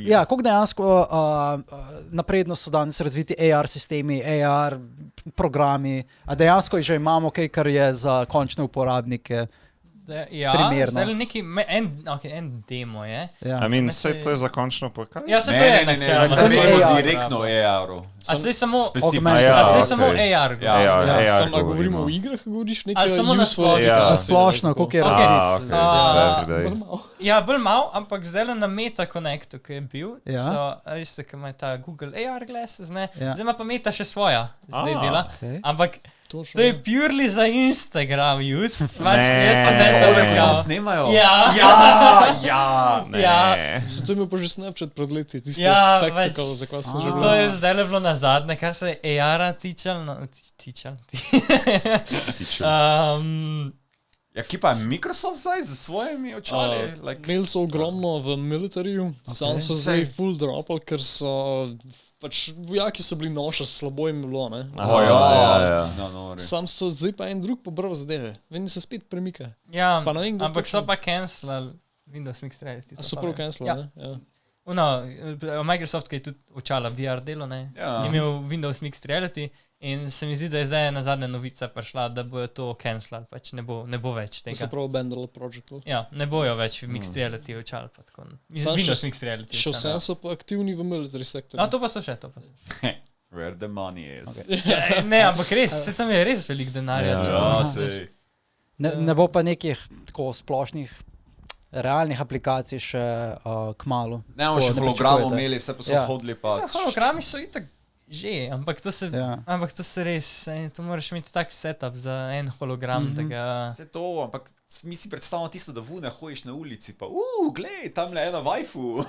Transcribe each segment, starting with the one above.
Ja, koliko dejansko napredno so danes razviti AR sistemi, AR programi, a dejansko že imamo kaj, kar je za končne uporabnike primerno. Zdaj neki, en demo je. Ja. Saj to je za končno pokal? Ja, se to je načeloma. Zdaj direktno AR-u. A zdaj samo AR. Samo govorimo o igrah, govoriš nekaj ali samo na splošno, koliko je razvit. Ja, bolj malo, ampak zdaj na Meta Connectu, ki je bil, veste, ki ima ta Google AR glasses, zdaj ima pa Meta še svoja, zdaj dela, ampak to je purely za Instagram use. Ko se snemajo? Ja. Se to imel pa že Snapchat pred leti, tisti spektakl, za kaj sem že bil. To je zdaj bilo nazadnje, kar se AR-a tičal. Ja, ki pa je Microsoft zdaj z svojimi očali? Imeli so ogromno v militariju, sam so zdaj full dropali, ker so pač vojaki so bili noša, slabo jim bilo, ne? Sam so zdaj pa en drug pobral zadeve, veni se spet premika. Ja, ampak so pa cancelali Windows Mixed Reality. A so prav cancelali, ne? Microsoft, ki je tudi očala VR delo, ne? Je imel Windows Mixed Reality in se mi zdi, da je zdaj na zadnja novica prišla, da bojo to cancelali, pač ne bo več tega. To so prav abandoned project. Ja, ne bojo več Mixed Reality očali pa tako. Windows Mixed Reality še vse so pa aktivni v military sektorju. No, to pa so še, Where the money is. Ne, ampak res, se tam je res velik denarja. Ne bo pa nekih tako splošnih realnih aplikacij še kmalu. Ne, bomo še hologramov imeli, vse posod hodili pa... Hologrami so itak že, ampak to se res, to moraš imeti tak setup za en hologram, da ga... Vse to, ampak mi si predstavljamo tisto, da ne hojiš na ulici, pa glej, tamle ena waifu.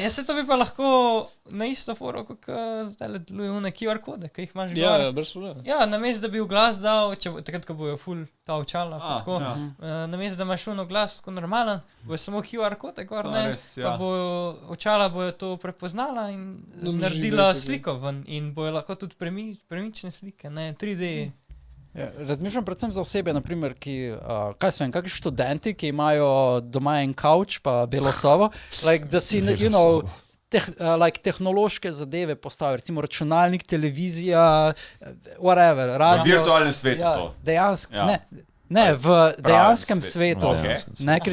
Ja, se to bi pa lahko na isto foro, kot zdaj deluje one QR kode, ki jih imaš gor. Ja, brez problema. Ja, namesto da bi v glas dal, takrat, ko bojo full ta očala, tako, namesto da imaš uno glas, tako normalen, bojo samo QR kode gor, ne, pa bojo očala bojo to prepoznala in naredila sliko ven in bojo lahko tudi premične slike, ne, 3D. Ja, razmišljam predvsem za osebe, naprimer, ki, kakšni študenti, ki imajo doma en kavč pa belo sobo, da si, tehnološke zadeve postavijo, recimo računalnik, televizija, whatever, radio. V virtualnem svetu to. Dejansko, ne, v dejanskem svetu, ker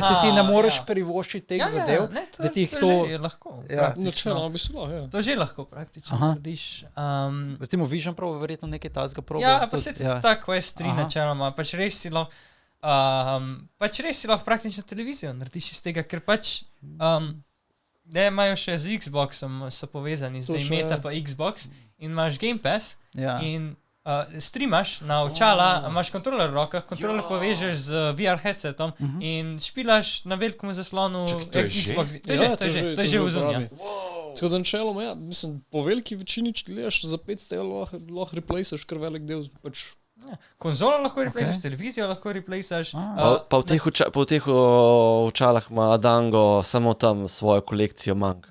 se ti ne moreš privoščiti teh zadev, da ti jih to... že lahko. Načeloma bi se lahko, To že lahko praktično narediš. Recimo Vision Pro verjetno nekaj tazga probo. Ja, pa se tudi ta Quest 3 načeloma, pač res si lahko praktično televizijo narediš iz tega, ker pač ne imajo še z Xboxom, so povezani, zdaj Meta pa Xbox in imaš Game Pass in streamaš na očala, imaš kontroler v rokah, kontroler povežeš z VR headsetom in špilaš na velikom zaslonu Xbox. To je že v zunja. Tako da načeloma, ja, mislim, po veliki večini, če gledaš za 500 lahko replaceaš kar velik del, pač... Konzolo lahko replaceaš, televizijo lahko replaceaš. Pa v teh očalah ima Dango samo tam svojo kolekcijo mank.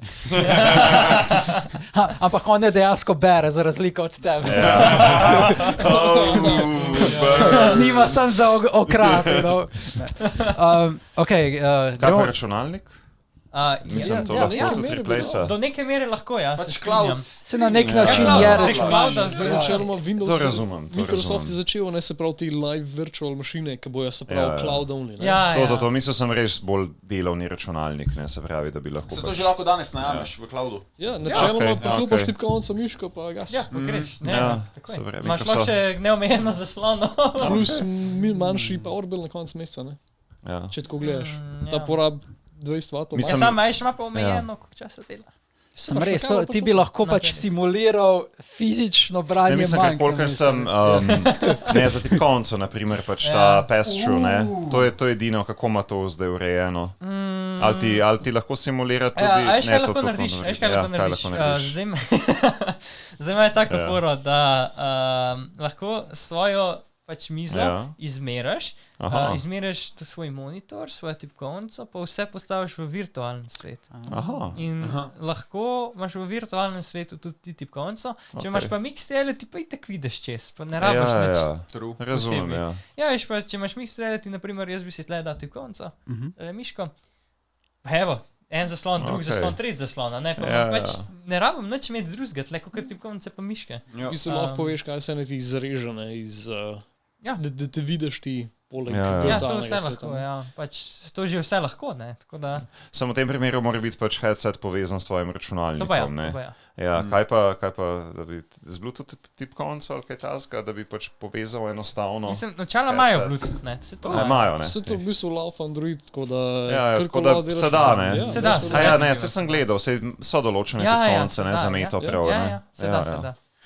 Ampak on je dejansko bere, za razliko od tebe. Nima sam za okrasi. Kaj pa računalnik? Mislim, to lahko tudi replace. Do neke mere lahko, ja. Pač cloud. Se na nek način je računalnik. Zdaj načeloma Windows, to razumem. Microsoft je začel, ne se pravi ti live virtual mašine, ki bojo se pravi cloud only. To mislil sem res bolj delovni računalnik, ne, se pravi, da bi lahko... Se to že lahko danes najameš v cloudu? Ja, načeloma poklopaš tipkovnico miško, pa gas. Ja, pa greš. Takoj. Imaš lahko še neomejeno zaslono. Plus manjši powerbill na konc meseca, ne? Če tako gledaš. Ta porab 20 vatov. Ja, sam Majš ima pa omejeno, koliko časa dela. Sem res, ti bi lahko pač simuliral fizično branje manjk. Mislim, kolikor sem, ne za tipkovnico, naprimer, pač ta pass-through, ne, to je edino, kako ima to zdaj urejeno. Ali ti lahko simulira tudi... A veš, kaj lahko narediš? Zdaj ima je tako foro, da lahko svojo pač mizo izmeraš, izmeraš svoj monitor, svojo tipkovnico, pa vse postaviš v virtualnem svetu. In lahko imaš v virtualnem svetu tudi tipkovnico, če imaš pa Mixed Reality, pa itak vidiš čez, pa ne rabiš nič. Razumem, ja. Ja, veš pa, če imaš Mixed Reality, naprimer, jaz bi si tle dal tipkovnico, miško, evo, en zaslon, drug zaslon, tretji zaslon, ne, pač ne rabim nič imeti drugega, tle kot tipkovnice pa miške. Mislim, lahko poveš, kaj se ne ti izrežene iz, da te vidiš ti poleg to vse lahko, pač to že vse lahko, ne, tako da. Samo v tem primeru mora biti pač headset povezan s tvojim računalnikom, ne. To pa ja. Ja, kaj pa, da bi z Bluetooth tipkovnico ali kaj tasga, da bi pač povezal enostavno. Mislim, načela imajo Bluetooth, ne, se to imajo, ne. Se to v bistvu lauf Android, tako da tako da se da, ne. Se da. Ne, se sem gledal, so določene tipkovnice, ne, za Meto prav, ne. Se da.